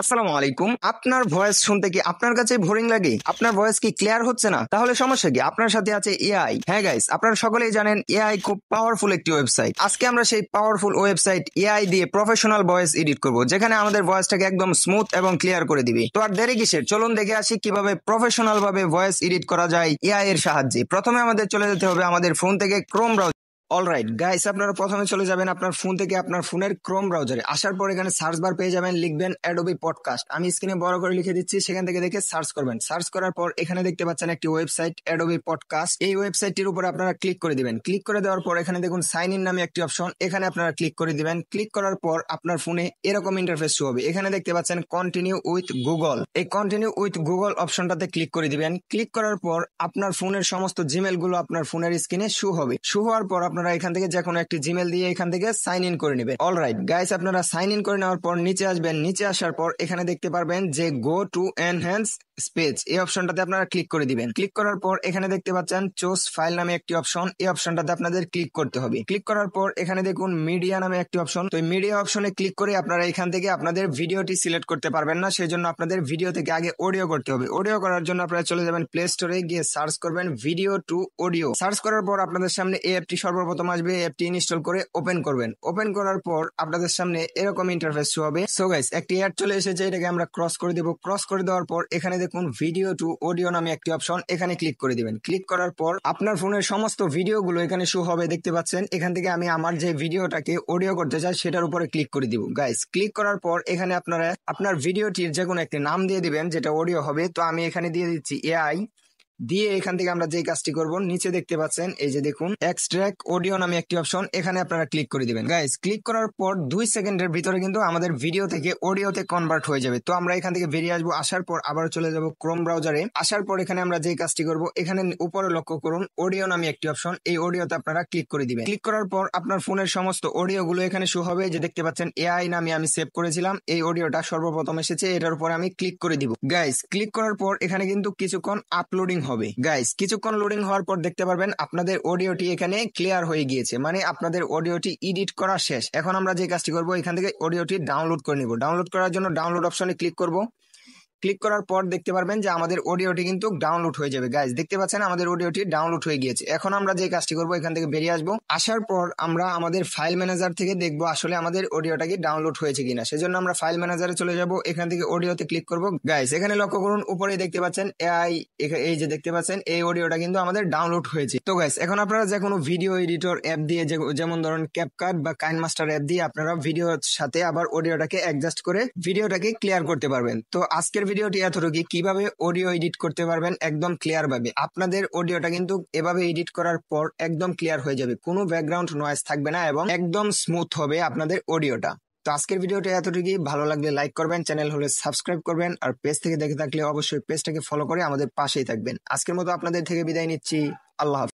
আসসালামু আলাইকুম। আপনার ভয়েস শুনতে কি আপনার কাছে বোরিং লাগে? আপনার ভয়েস কি ক্লিয়ার হচ্ছে না? তাহলে সমস্যা কি? আপনার সাথে আছে এআই। হ্যাঁ গাইস, আপনারা সকলেই জানেন এআই খুব পাওয়ারফুল একটি ওয়েবসাইট। আজকে আমরা সেই পাওয়ারফুল ওয়েবসাইট এআই দিয়ে প্রফেশনাল ভয়েস এডিট করব, যেখানে আমাদের ভয়েসটাকে একদম স্মুথ এবং ক্লিয়ার করে দিবে। তো আর দেরি কিসের, চলুন দেখে আসি কিভাবে প্রফেশনাল ভাবে ভয়েস এডিট করা যায় এআই এর সাহায্যে। প্রথমে আমাদের চলে যেতে হবে আমাদের ফোন থেকে ক্রোম ব্রাউজার। অলরাইট গাইস, আপনারা প্রথমে চলে যাবেন আপনার ফোন থেকে আপনার ফোনের ক্রোম ব্রাউজারে। আসার পর এখানে সার্চ বার পেয়ে যাবেন, লিখবেন অ্যাডোবি পডকাস্ট। আমি স্ক্রিনে বড় করে লিখে দিচ্ছি, সেখান থেকে দেখে সার্চ করবেন। সার্চ করার পর এখানে দেখতে পাচ্ছেন একটি ওয়েবসাইট অ্যাডোবি পডকাস্ট। এই ওয়েবসাইটটির উপরে আপনারা ক্লিক করে দিবেন। ক্লিক করে দেওয়ার পর এখানে দেখুন সাইন ইন নামে একটি অপশন, এখানে আপনারা ক্লিক করে দিবেন। ক্লিক করার পর আপনার ফোনে এরকম ইন্টারফেস শো হবে। এখানে দেখতে পাচ্ছেন কন্টিনিউ উইথ গুগল। এই কন্টিনিউ উইথ গুগল অপশনটাতে ক্লিক করে দিবেন। ক্লিক করার পর আপনার ফোনের সমস্ত জিমেল গুলো আপনার ফোনের স্ক্রিনে শো হবে। শো হওয়ার পর আপনারা এখান থেকে যে কোনো একটি জিমেল দিয়ে এখান থেকে সাইন ইন করে নেবেন। অলরাইট গাইস, আপনারা সাইন ইন করে নেওয়ার পর নিচে আসবেন। নিচে আসার পর এখানে দেখতে পারবেন যে গো টু এনহ্যান্স স্পেস, এই অপশনটাতে আপনারা ক্লিক করে দিবেন। ক্লিক করার পর এখানে দেখতে পাচ্ছেন চুজ ফাইল নামে একটি অপশন, এই অপশনটাতে আপনাদের ক্লিক করতে হবে। ক্লিক করার পর এখানে দেখুন মিডিয়া নামে একটি অপশন, তো মিডিয়া অপশনে ক্লিক করে আপনারা এখান থেকে আপনাদের ভিডিওটি সিলেক্ট করতে পারবেন না, সেই জন্য আপনাদের ভিডিও থেকে আগে অডিও করতে হবে। অডিও করার জন্য আপনারা চলে যাবেন প্লে স্টোরে, গিয়ে সার্চ করবেন ভিডিও টু অডিও। সার্চ করার পর আপনাদের সামনে এই অ্যাপটি সর্বপ্রথম আসবে। এই অ্যাপটি ইনস্টল করে ওপেন করবেন। ওপেন করার পর আপনাদের সামনে এরকম ইন্টারফেস শো হবে। সো গাইস, একটি অ্যাড চলে এসেছে, এটাকে আমরা ক্রস করে দেব। ক্রস করে দেওয়ার পর এখানে দেখুন ভিডিও টু অডিও নামে একটি অপশন, এখানে ক্লিক করে দিবেন। ক্লিক করার পর আপনার ফোনের সমস্ত ভিডিওগুলো এখানে শো হবে, দেখতে পাচ্ছেন। এখান থেকে আমি আমার যে ভিডিওটাকে অডিও করতে চাই সেটার উপরে ক্লিক করে দিব। গাইস, ক্লিক করার পর এখানে আপনারা আপনার ভিডিওটির যে কোনো একটি নাম দিয়ে দিবেন যেটা অডিও হবে। তো আমি এখানে দিয়ে দিচ্ছি এআই। দিয়ে এখান থেকে আমরা যে কাজটি করব, নিচে দেখতে পাচ্ছেন এই যে দেখুন এক্সট্রাক্ট অডিও নামে একটি অপশন, এখানে আপনারা ক্লিক করে দিবেন। গাইস, ক্লিক করার পর 2 সেকেন্ডের ভিতরে কিন্তু আমাদের ভিডিও থেকে অডিওতে কনভার্ট হয়ে যাবে। তো আমরা এখান থেকে বেরিয়ে আসবো। আসার পর আবার চলে যাব ক্রোম ব্রাউজারে। আসার পর এখানে আমরা যে কাজটি করব, এখানে উপরে লক্ষ্য করুন অডিও নামে একটি অপশন, এই অডিওতে আপনারা ক্লিক করে দিবেন। ক্লিক করার পর আপনার ফোনের সমস্ত অডিও গুলো এখানে শো হবে, যে দেখতে পাচ্ছেন এআই নামে আমি সেভ করেছিলাম এই অডিওটা সর্বপ্রথম এসেছে, এটার উপর আমি ক্লিক করে দিব। গাইস, ক্লিক করার পর এখানে কিন্তু কিছুক্ষণ আপলোডিং হবে। গাইস, কিছুক্ষণ লোডিং হওয়ার পর দেখতে পারবেন আপনাদের অডিওটি এখানে ক্লিয়ার হয়ে গিয়েছে, মানে আপনাদের অডিওটি এডিট করা শেষ। এখন আমরা যে কাজটি করব, এখান থেকে অডিওটি ডাউনলোড করে নিব। ডাউনলোড করার জন্য ডাউনলোড অপশনে ক্লিক করব। ক্লিক করার পর দেখতে পারবেন যে আমাদের অডিওটি কিন্তু ডাউনলোড হয়ে যাবে। গাইস, দেখতে পাচ্ছেন আমাদের অডিওটি ডাউনলোড হয়ে গিয়েছে। এখন আমরা যে কাজটি করব, এখান থেকে বেরিয়ে আসবো। আসার পর আমরা আমাদের ফাইল ম্যানেজার থেকে দেখবো আসলে আমাদের অডিওটা কি ডাউনলোড হয়েছে কিনা। সেজন্য আমরা ফাইল ম্যানেজারে চলে যাব, এখান থেকে অডিওতে ক্লিক করব। গাইস, এখানে লক্ষ্য করুন উপরে দেখতে পাচ্ছেন এআই, এই যে দেখতে পাচ্ছেন এই অডিওটা কিন্তু আমাদের ডাউনলোড হয়েছে। তো গাইস, এখন আপনারা যে কোনো ভিডিও এডিটর অ্যাপ দিয়ে, যেমন ধরুন ক্যাপকাট বা কাইনমাস্টার অ্যাপ দিয়ে আপনারা ভিডিওর সাথে আবার অডিওটাকে অ্যাডজাস্ট করে ভিডিওটাকে ক্লিয়ার করতে পারবেন। তো আজকের ভিডিওটি এতটুকু, কিভাবে অডিও এডিট করতে পারবেন একদম ক্লিয়ার ভাবে। আপনাদের অডিওটা কিন্তু এভাবে এডিট করার পর একদম ক্লিয়ার হয়ে যাবে, কোনো ব্যাকগ্রাউন্ড নয়েজ থাকবে না এবং একদম স্মুথ হবে আপনাদের অডিওটা। তো আজকের ভিডিওটা এতটুকুই। ভালো লাগলে লাইক করবেন, চ্যানেল হলে সাবস্ক্রাইব করবেন, আর পেজ থেকে দেখে থাকলে অবশ্যই পেজটাকে ফলো করে আমাদের পাশেই থাকবেন। আজকের মতো আপনাদের থেকে বিদায় নিচ্ছি। আল্লাহ হাফেজ।